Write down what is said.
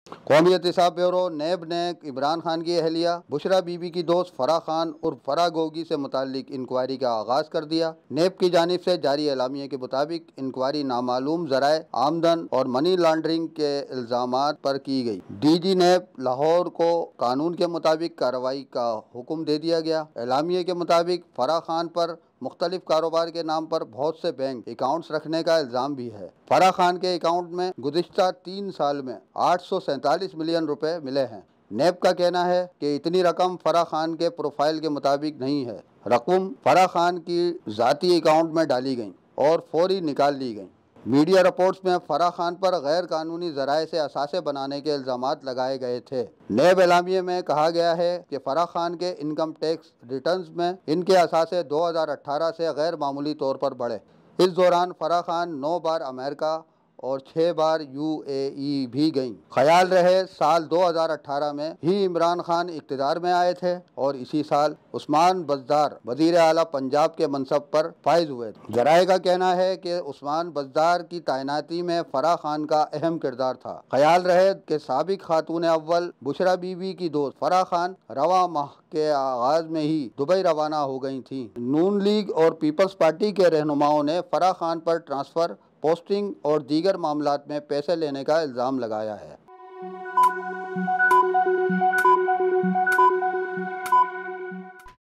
कौमी एहतिसाब ब्यूरो नेब ने इमरान खान की अहलिया बुशरा बीबी की दोस्त फराह खान उर्फ फराह गोगी से मुताल्लिक इंक्वायरी का आगाज कर दिया। नेब की जानिब से जारी एलामिया के मुताबिक इंक्वायरी नामालूम जराए आमदन और मनी लॉन्ड्रिंग के इल्जामात पर की गई। DG नेब लाहौर को कानून के मुताबिक कार्रवाई का हुक्म दे दिया गया। एलामिया के मुताबिक फराह खान पर मुख्तलिफ कारोबार के नाम पर बहुत से बैंक अकाउंट्स रखने का इल्ज़ाम भी है। फराह खान के अकाउंट में गुज़िश्ता 3 साल में 847 मिलियन रुपए मिले हैं। नेब का कहना है कि इतनी रकम फराह खान के प्रोफाइल के मुताबिक नहीं है। रकम फराह खान की ज़ाती अकाउंट में डाली गई और फौरी निकाल ली गई। मीडिया रिपोर्ट्स में फराह खान पर गैर कानूनी जराए से असासे बनाने के इल्ज़ामात लगाए गए थे। नेब एलामिया में कहा गया है कि फराह खान के इनकम टैक्स रिटर्न्स में इनके असासे 2018 से गैर मामूली तौर पर बढ़े। इस दौरान फराह खान 9 बार अमेरिका और 6 बार UAE भी गईं। ख्याल रहे साल 2018 में ही इमरान खान इक़्तिदार में आए थे और इसी साल उस्मान बज़दार वज़ीर आला पंजाब के मनसब पर फाइज हुए थे। जराए का कहना है कि उस्मान बज़दार की तैनाती में फराह खान का अहम किरदार था। ख्याल रहे कि साबिक खातून अव्वल बुशरा बीबी की दोस्त फराह खान रवा माह के आगाज में ही दुबई रवाना हो गई थी। नून लीग और पीपल्स पार्टी के रहनुमाओं ने फराह खान पर ट्रांसफ़र, पोस्टिंग और दीगर मामलात में पैसे लेने का इल्ज़ाम लगाया है।